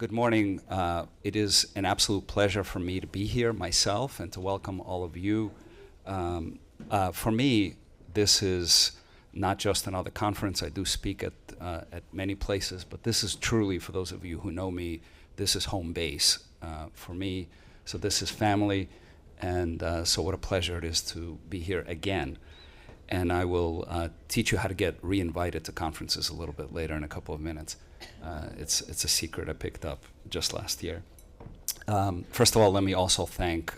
Good morning. It is an absolute pleasure for me to be here myself and to welcome all of you. For me, this is not just another conference. I do speak at many places, but this is truly, for those of you who know me, this is home base for me. So this is family, and so what a pleasure it is to be here again. And I will teach you how to get re-invited to conferences a little bit later in a couple of minutes. It's a secret I picked up just last year. First of all, let me also thank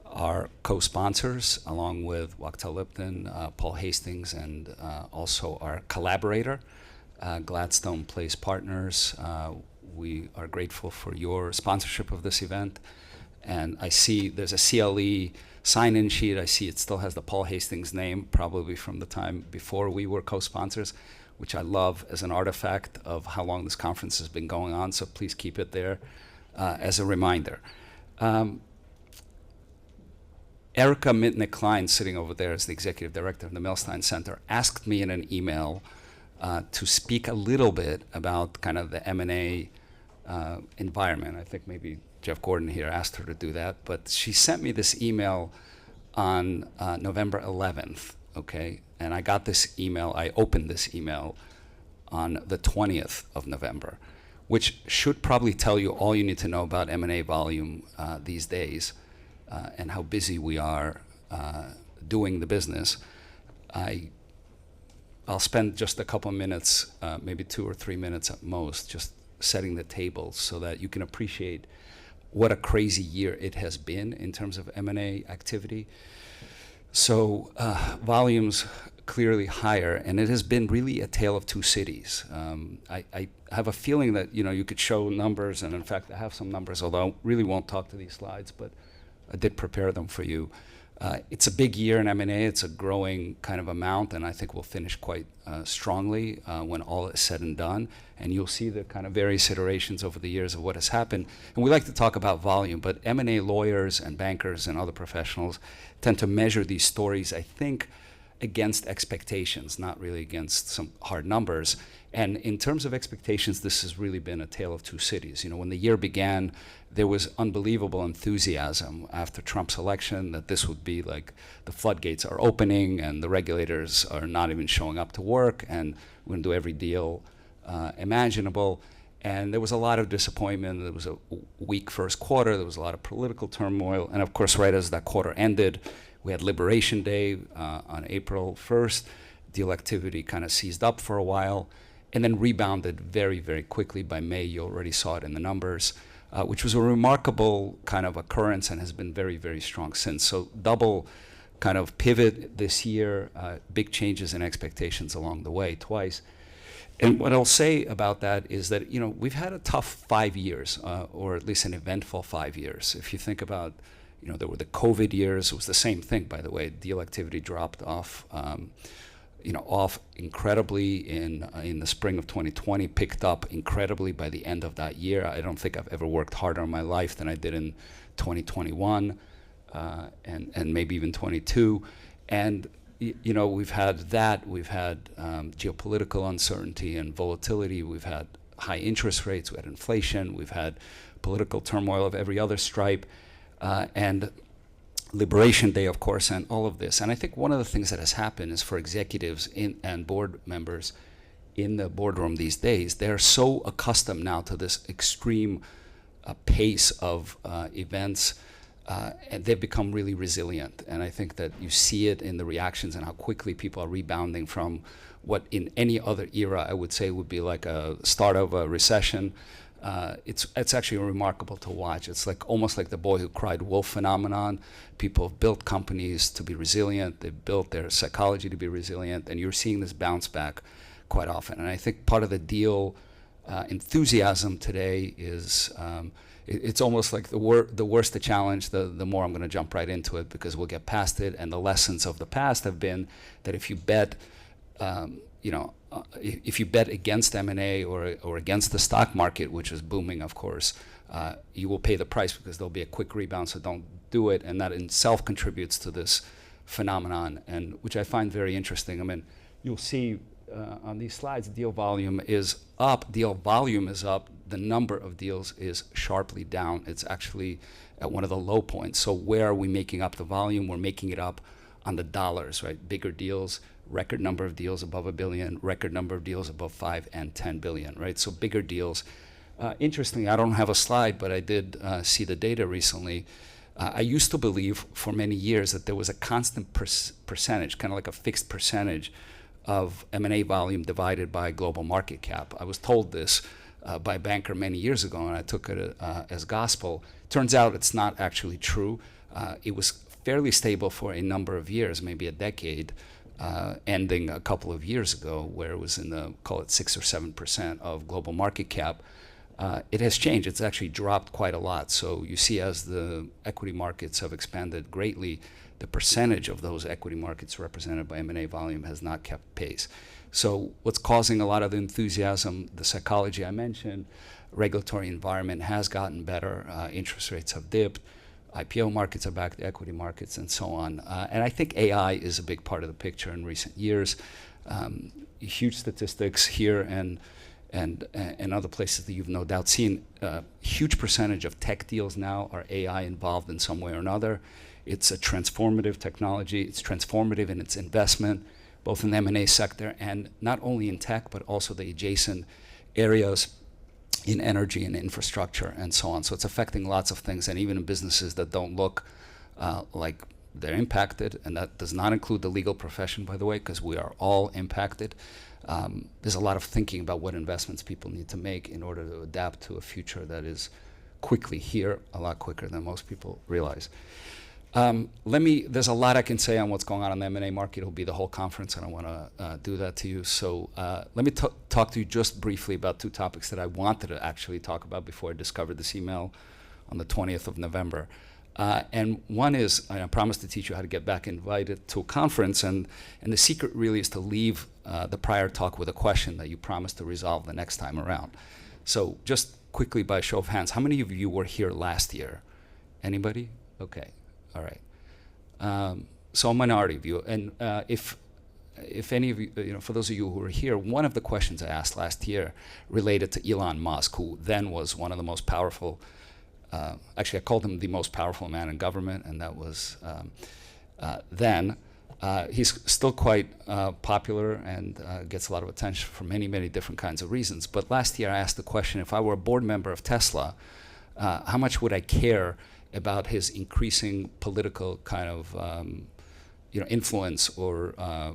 our co-sponsors, along with Wachtell Lipton, Paul Hastings, and also our collaborator, Gladstone Place Partners. We are grateful for your sponsorship of this event. And I see there's a CLE sign-in sheet. I see it still has the Paul Hastings name, probably from the time before we were co-sponsors, which I love as an artifact of how long this conference has been going on, so please keep it there as a reminder. Erica Mitnick-Klein, sitting over there as the executive director of the Millstein Center, asked me in an email to speak a little bit about kind of the M&A environment. I think maybe Jeff Gordon here asked her to do that, but she sent me this email on November 11th, okay? And I got this email, I opened this email on the 20th of November, which should probably tell you all you need to know about M&A volume these days and how busy we are doing the business. I'll spend just a couple minutes, maybe 2 or 3 minutes at most, just setting the table so that you can appreciate what a crazy year it has been in terms of M&A activity. So volumes clearly higher, and it has been really a tale of two cities. I have a feeling that you could show numbers, and in fact I have some numbers, although I really won't talk to these slides, but I did prepare them for you. It's a big year in M&A. It's a growing kind of amount, and I think we'll finish quite strongly when all is said and done. And you'll see the kind of various iterations over the years of what has happened. And we like to talk about volume, but M&A lawyers and bankers and other professionals tend to measure these stories, I think, against expectations, not really against some hard numbers. And in terms of expectations, this has really been a tale of two cities. When the year began, there was unbelievable enthusiasm after Trump's election that this would be like the floodgates are opening and the regulators are not even showing up to work and we're going to do every deal imaginable. And there was a lot of disappointment. There was a weak first quarter. There was a lot of political turmoil. And of course, right as that quarter ended, we had Liberation Day on April 1st. Deal activity kind of seized up for a while and then rebounded very, very quickly. By May, you already saw it in the numbers, which was a remarkable kind of occurrence and has been very, very strong since. So double kind of pivot this year, big changes in expectations along the way twice. And what I'll say about that is that, we've had a tough 5 years, or at least an eventful 5 years. If you think about, there were the COVID years. It was the same thing, by the way. Deal activity dropped off, off incredibly in the spring of 2020, picked up incredibly by the end of that year. I don't think I've ever worked harder in my life than I did in 2021, and maybe even 22. And we've had that. We've had geopolitical uncertainty and volatility. We've had high interest rates. We had inflation. We've had political turmoil of every other stripe, and Liberation Day, of course, and all of this. And I think one of the things that has happened is for executives and board members in the boardroom these days, they're so accustomed now to this extreme pace of events, and they've become really resilient. And I think that you see it in the reactions and how quickly people are rebounding from what in any other era I would say would be like a start of a recession. It's actually remarkable to watch. It's like almost like the boy who cried wolf phenomenon. People have built companies to be resilient. They've built their psychology to be resilient, and you're seeing this bounce back quite often. And I think part of the deal enthusiasm today is it's almost like the worse the challenge, the more I'm going to jump right into it because we'll get past it. And the lessons of the past have been that if you bet, if you bet against M&A or against the stock market, which is booming, of course, you will pay the price because there'll be a quick rebound, so don't do it. And that in itself contributes to this phenomenon, and which I find very interesting. I mean, you'll see on these slides, deal volume is up. Deal volume is up. The number of deals is sharply down. It's actually at one of the low points. So where are we making up the volume? We're making it up on the dollars, right? Bigger deals, record number of deals above $1 billion, record number of deals above 5 and 10 billion, right? So bigger deals. Interestingly, I don't have a slide, but I did see the data recently. I used to believe for many years that there was a constant percentage, kind of like a fixed percentage of M&A volume divided by global market cap. I was told this by a banker many years ago, and I took it as gospel. Turns out it's not actually true. It was fairly stable for a number of years, maybe a decade, ending a couple of years ago, where it was in the, call it 6 or 7% of global market cap. It has changed. It's actually dropped quite a lot. So you see, as the equity markets have expanded greatly, the percentage of those equity markets represented by M&A volume has not kept pace. So what's causing a lot of the enthusiasm, the psychology I mentioned, regulatory environment has gotten better, interest rates have dipped, IPO markets are back to equity markets, and so on. And I think AI is a big part of the picture in recent years. Huge statistics here and other places that you've no doubt seen. Huge percentage of tech deals now are AI involved in some way or another. It's a transformative technology. It's transformative in its investment, both in the M&A sector and not only in tech, but also the adjacent areas in energy and infrastructure and so on. So it's affecting lots of things, and even in businesses that don't look like they're impacted, and that does not include the legal profession, by the way, because we are all impacted. There's a lot of thinking about what investments people need to make in order to adapt to a future that is quickly here, a lot quicker than most people realize. There's a lot I can say on what's going on in the M&A market. It'll be the whole conference. I don't want to do that to you. So let me talk to you just briefly about two topics that I wanted to actually talk about before I discovered this email on the 20th of November. And one is, I promised to teach you how to get back invited to a conference, and the secret really is to leave the prior talk with a question that you promised to resolve the next time around. So just quickly, by show of hands, how many of you were here last year? Anybody? Okay. All right. So a minority of you. And if any of you, for those of you who were here, one of the questions I asked last year related to Elon Musk, who then was one of the most powerful, actually I called him the most powerful man in government, and that was then. He's still quite popular and gets a lot of attention for many, many different kinds of reasons. But last year I asked the question, if I were a board member of Tesla, how much would I care about his increasing political kind of influence or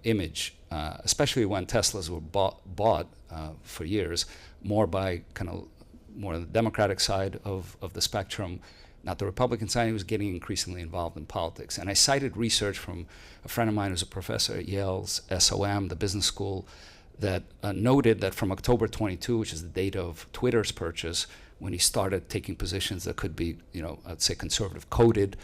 image, especially when Teslas were bought for years more by kind of more on the Democratic side of the spectrum, not the Republican side. He was getting increasingly involved in politics. And I cited research from a friend of mine who's a professor at Yale's SOM, the business school, that noted that from October 22, which is the date of Twitter's purchase, when he started taking positions that could be, I'd say conservative coded,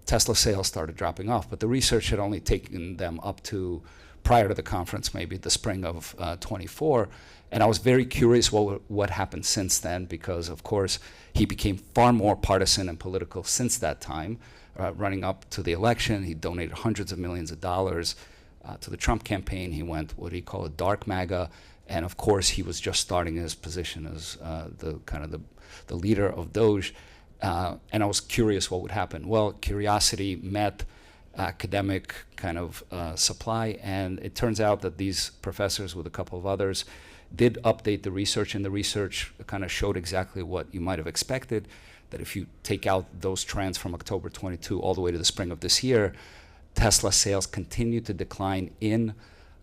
Tesla sales started dropping off. But the research had only taken them up to prior to the conference, maybe the spring of 24. And I was very curious what happened since then, because of course he became far more partisan and political since that time. Running up to the election, he donated hundreds of millions of dollars to the Trump campaign. He went what he called a dark MAGA. And of course, he was just starting his position as the leader of Doge. And I was curious what would happen. Well, curiosity met academic kind of supply, and it turns out that these professors, with a couple of others, did update the research, and the research kind of showed exactly what you might have expected, that if you take out those trends from October 22 all the way to the spring of this year, Tesla sales continued to decline in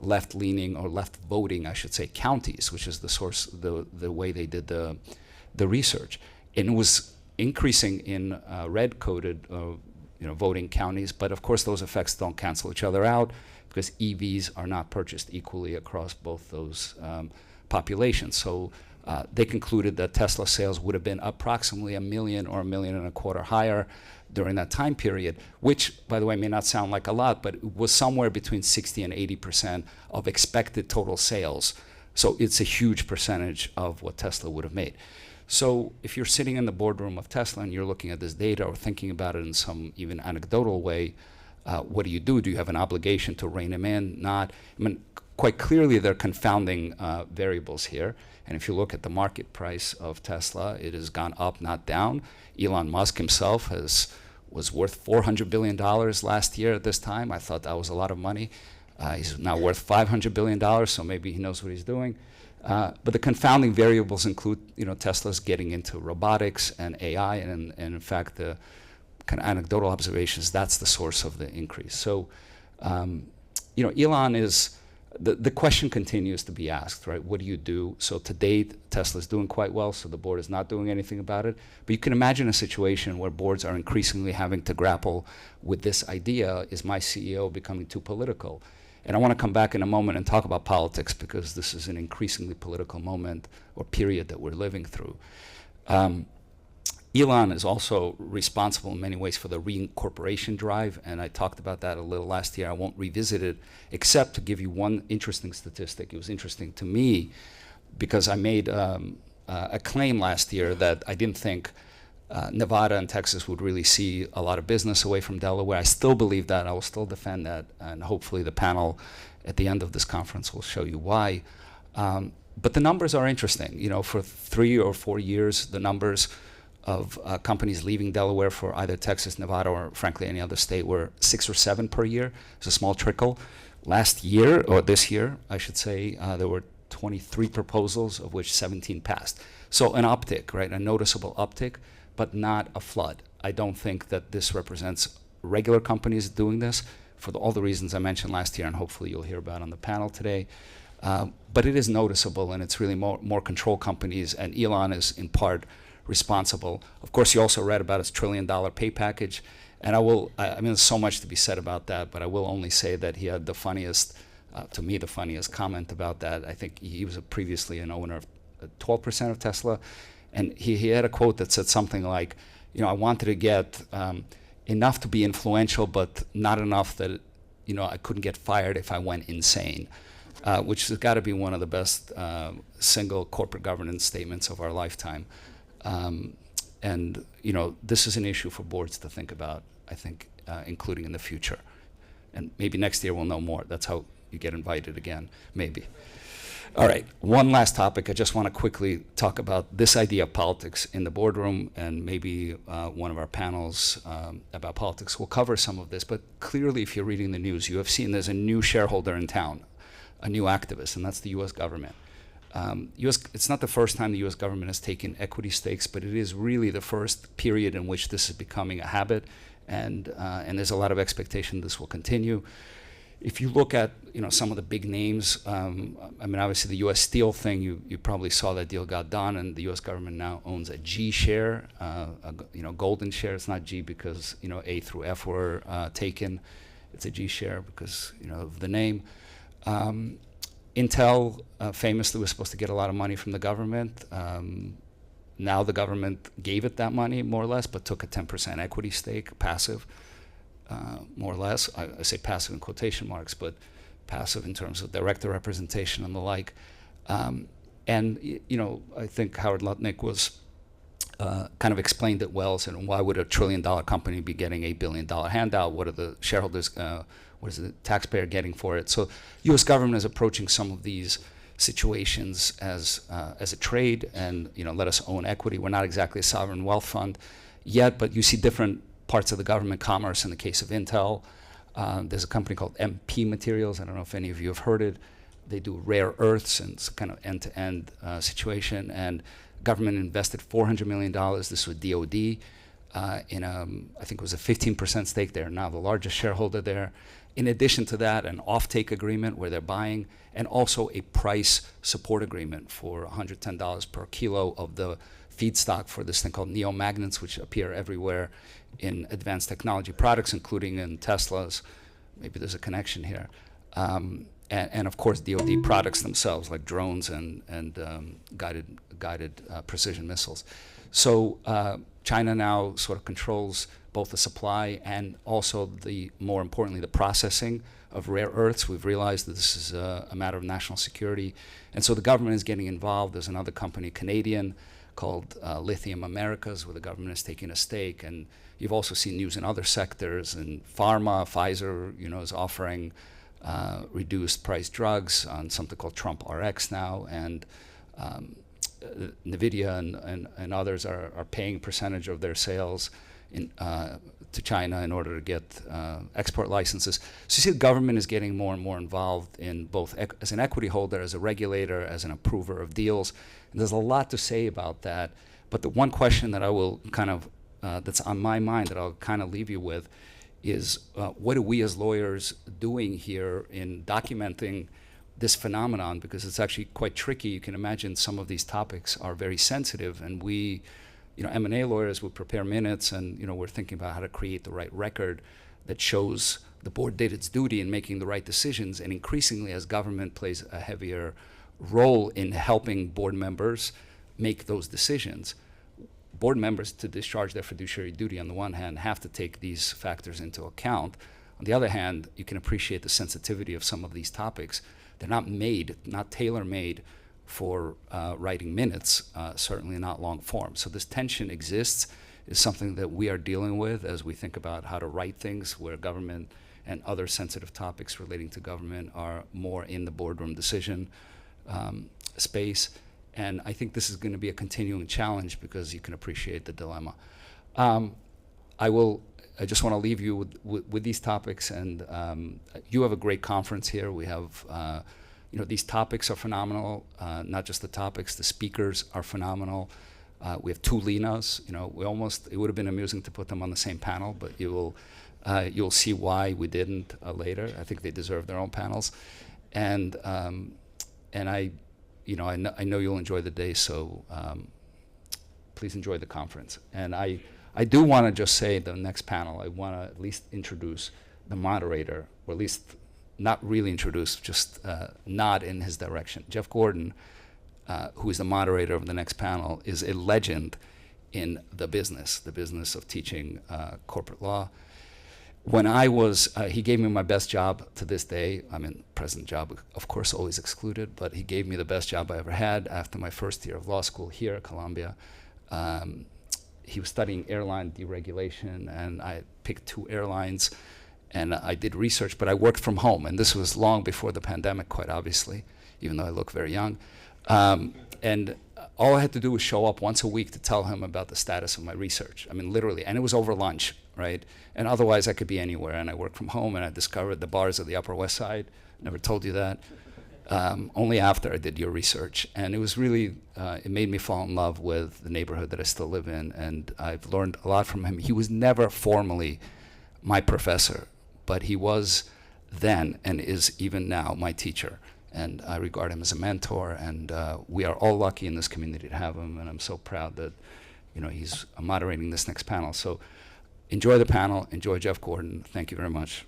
left-leaning, or left-voting, I should say, counties, which is the source, the way they did the research. And it was increasing in red-coded voting counties, but of course those effects don't cancel each other out, because EVs are not purchased equally across both those populations. So they concluded that Tesla sales would have been approximately 1 million or 1.25 million higher during that time period, which, by the way, may not sound like a lot, but it was somewhere between 60 and 80% of expected total sales. So it's a huge percentage of what Tesla would have made. So if you're sitting in the boardroom of Tesla and you're looking at this data or thinking about it in some even anecdotal way, what do? Do you have an obligation to rein him in? Not. I mean, quite clearly there are confounding variables here. And if you look at the market price of Tesla, it has gone up, not down. Elon Musk himself was worth $400 billion last year at this time. I thought that was a lot of money. He's now worth $500 billion, so maybe he knows what he's doing. But the confounding variables include, Tesla's getting into robotics and AI, and in fact, the kind of anecdotal observations, that's the source of the increase. So, Elon is, the question continues to be asked, right? What do you do? So to date, Tesla's doing quite well, so the board is not doing anything about it. But you can imagine a situation where boards are increasingly having to grapple with this idea, is my CEO becoming too political? And I want to come back in a moment and talk about politics, because this is an increasingly political moment or period that we're living through. Elon is also responsible in many ways for the reincorporation drive, and I talked about that a little last year. I won't revisit it, except to give you one interesting statistic. It was interesting to me because I made a claim last year that I didn't think Nevada and Texas would really see a lot of business away from Delaware. I still believe that. I will still defend that, and hopefully the panel at the end of this conference will show you why. But the numbers are interesting. For 3 or 4 years, the numbers of companies leaving Delaware for either Texas, Nevada, or frankly any other state were 6 or 7 per year. It's a small trickle. Last year, or this year, I should say, there were 23 proposals, of which 17 passed. So an uptick, right? A noticeable uptick, but not a flood. I don't think that this represents regular companies doing this for all the reasons I mentioned last year, and hopefully you'll hear about on the panel today. But it is noticeable, and it's really more control companies, and Elon is in part responsible. Of course, you also read about his $1 trillion pay package, and I mean, there's so much to be said about that, but I will only say that he had the funniest, to me, the funniest comment about that. I think he was previously an owner of 12% of Tesla, and he had a quote that said something like, I wanted to get enough to be influential, but not enough that, I couldn't get fired if I went insane, which has got to be one of the best single corporate governance statements of our lifetime. And this is an issue for boards to think about, I think, including in the future. And maybe next year we'll know more. That's how you get invited again, maybe. All right, one last topic. I just want to quickly talk about this idea of politics in the boardroom, and maybe one of our panels about politics will cover some of this. But clearly, if you're reading the news, you have seen there's a new shareholder in town, a new activist, and that's the U.S. government. It's not the first time the U.S. government has taken equity stakes, but it is really the first period in which this is becoming a habit, and there's a lot of expectation this will continue. If you look at some of the big names, obviously the U.S. Steel thing, you probably saw that deal got done, and the U.S. government now owns a G share, a golden share. It's not G because A through F were taken. It's a G share because of the name. Intel famously was supposed to get a lot of money from the government. Now the government gave it that money, more or less, but took a 10% equity stake, passive, more or less. I say passive in quotation marks, but passive in terms of director representation and the like. And I think Howard Lutnick was kind of explained it well, said, why would a $1 trillion company be getting a $1 billion handout? What are the shareholders, what is the taxpayer getting for it? So U.S. government is approaching some of these situations as a trade, and let us own equity. We're not exactly a sovereign wealth fund yet, but you see different parts of the government commerce. In the case of Intel, there's a company called MP Materials. I don't know if any of you have heard it. They do rare earths, and it's kind of end-to-end situation. And government invested $400 million. This was DOD in I think it was a 15% stake there. Now the largest shareholder there. In addition to that, an offtake agreement where they're buying, and also a price support agreement for $110 per kilo of the feedstock for this thing called neomagnets, which appear everywhere in advanced technology products, including in Teslas. Maybe there's a connection here. And of course, DoD products themselves, like drones and guided precision missiles. So China now sort of controls both the supply and also more importantly, the processing of rare earths. We've realized that this is a matter of national security. And so the government is getting involved. There's another company, Canadian, called Lithium Americas, where the government is taking a stake. And you've also seen news in other sectors, and pharma, Pfizer, is offering reduced price drugs on something called Trump RX now, and NVIDIA and others are paying a percentage of their sales to China in order to get export licenses. So you see the government is getting more and more involved in both as an equity holder, as a regulator, as an approver of deals. And there's a lot to say about that. But the one question that I will kind of, that's on my mind that I'll kind of leave you with is what are we as lawyers doing here in documenting this phenomenon, because it's actually quite tricky. You can imagine some of these topics are very sensitive, and we, M&A lawyers would prepare minutes, and we're thinking about how to create the right record that shows the board did its duty in making the right decisions. And increasingly, as government plays a heavier role in helping board members make those decisions, board members, to discharge their fiduciary duty on the one hand, have to take these factors into account. On the other hand, you can appreciate the sensitivity of some of these topics. They're not tailor-made for writing minutes, certainly not long form. So this tension exists, is something that we are dealing with as we think about how to write things where government and other sensitive topics relating to government are more in the boardroom decision space. And I think this is going to be a continuing challenge because you can appreciate the dilemma. I just want to leave you with these topics, and you have a great conference here. We have, these topics are phenomenal, not just the topics, the speakers are phenomenal. We have two Linas, it would have been amusing to put them on the same panel, but you'll see why we didn't later. I think they deserve their own panels. And I know you'll enjoy the day, so please enjoy the conference. And I do want to just say the next panel, I want to at least introduce the moderator, or at least not really introduce, just nod in his direction. Jeff Gordon, who is the moderator of the next panel, is a legend in the business of teaching corporate law. When he gave me my best job to this day. I mean, present job, of course, always excluded, but he gave me the best job I ever had after my first year of law school here at Columbia. He was studying airline deregulation, and I picked two airlines, and I did research, but I worked from home, and this was long before the pandemic, quite obviously, even though I look very young. And all I had to do was show up once a week to tell him about the status of my research. I mean, literally, and it was over lunch, right? And otherwise, I could be anywhere, and I worked from home, and I discovered the bars of the Upper West Side. Never told you that. Only after I did your research. And it was really, it made me fall in love with the neighborhood that I still live in, and I've learned a lot from him. He was never formally my professor, but he was then and is even now my teacher. And I regard him as a mentor, and we are all lucky in this community to have him, and I'm so proud that he's moderating this next panel. So enjoy the panel, enjoy Jeff Gordon. Thank you very much.